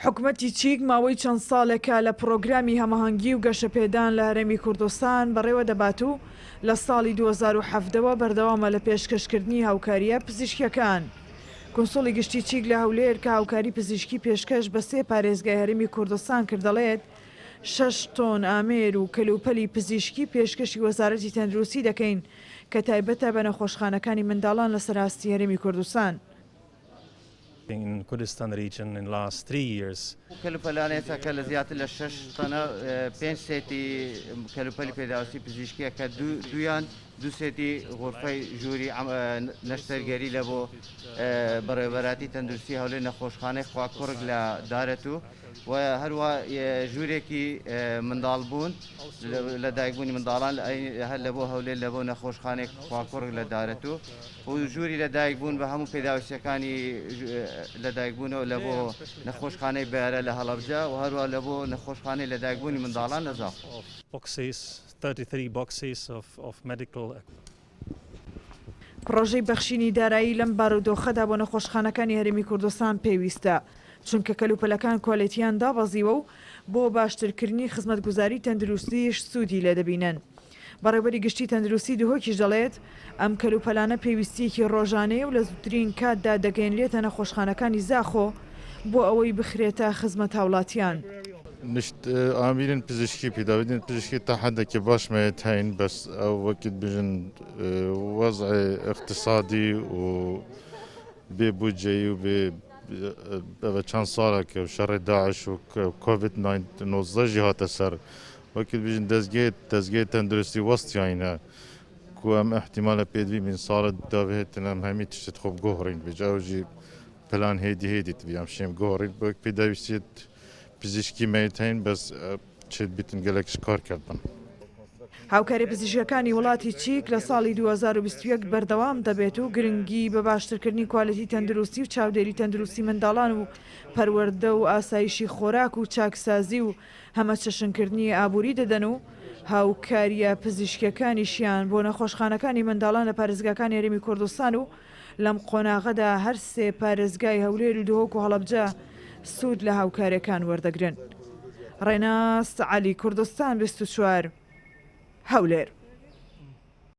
حکوومەتی چیک ماوەی چەند ساڵێکە لە پرۆگرامی هەماهەنگی و گەشەپێدان لە هەرێمی کوردستان بەڕێوە دەبات و لە ساڵی 2007ەوە بەردەوامە لە پێشکەشکردنی هاوکاریە پزیشکیەکان. کۆنسۆڵی گشتی چیک لە هەولێر کە هاوکاری پزیشکی پێشکەش بە 3 پارێزگای هەرێمی کوردستان کردەڵێت 6 تۆن ئامێر و کەلوپەلی پزیشکی پێشکەشی وەزارەتی تەندروستی دەکەین کە تایبەتە بە نەخۆشخانەکانی منداڵان لە سەراستی هەرێمی کوردستان. In Kurdistan region in the last 3 years. کەلوپەلانێتە کە لە زیاتر لە 6 تەنە 5 سێتی کەلوپەلی پێداویستی پزیشکیە کە دو سێتی غورفەی ژووری نەشتەرگەری لە بۆ بەڕێوەبەراتی تەندروستی هەولێر نەخۆشخانەی خواکوڕگ لە دارەت و هەروە ژوورێکی منداڵبوون لە دایکبوونی منداڵان هەر لە بۆ هەولێر لە بۆ نەخۆشخانێک خواکوڕگ لە دارەت و ژووری لە دایکبوون بە هەموو پێداویستەکانی لە دایکبوونەوە لە بۆ نەخۆشخانەی بەیارە لە هەڵەبجە و هەروە لە بۆ نەخۆشخانەی لە دایکبوونی منداڵان لە زاخ. 33 boxes of medical. پڕۆژەی بەخشینی دارایی لەم بارودۆخەدا بۆ نەخۆشخانەکانی هەرێمی کوردستان پێویستە چونکە کەلوپەلەکان کۆڵێتیان دابەزیوە و بۆ باشترکردنی خزمەتگوزاری تەندروستیش سوودی لێ دەبینن. بەڕێوەبەری گشتی تەندروستی دوهۆکیش دەڵێت ئەم کەلوپەلانە پێویستیەکی ڕۆژانەیە و لە زووترین کاتدا دەگەیەنرێتە نەخۆشخانەکانی زاخۆ بۆ ئەوەی بخرێتە خزمەت هاوڵاتیان. نشت عاملين بزشكي بداودين بزشكي تحدى كباش ما يتهين بس او وقت بجن وضع اقتصادي و ببودجي و بچند سالك وشر داعش وكوفيد 19 جهات سر وقت بجن دزگيت تندرستي وسط يعني كوام احتمال بيدوي من صار داوهت نم همي تشت خوب جوهرين بجاوجي بلان هيدي تبيام شيم جوهرين بوك بداويسيت پزیشکی میتین بس چه بیتن گلکش کار کردن. هاوکاری پزیشکانی وڵاتی چیک لە ساڵی 2021 بەردەوام دەبێت و گرنگی بە باشترکردنی کوالیتی تەندروستی و چاودێری تەندروستی منداڵان و پەروەردە و ئاسایشی خۆراک و چاکسازی و هەمە چەشنکردنی ئابووری دەدەن و هاوکاریە پزیشکەکانیشیان بۆ نەخۆشخانەکانی منداڵان لە پارێزگاکانی هەرێمی کوردستان و لەم قۆناغەدا هەر 3 پارێزگای هەولێر و دهۆک و هەڵەبجە سوود لە هاوکارەکان وەردەگرن. ڕێناس عەلی کوردستان 24 هەولێر.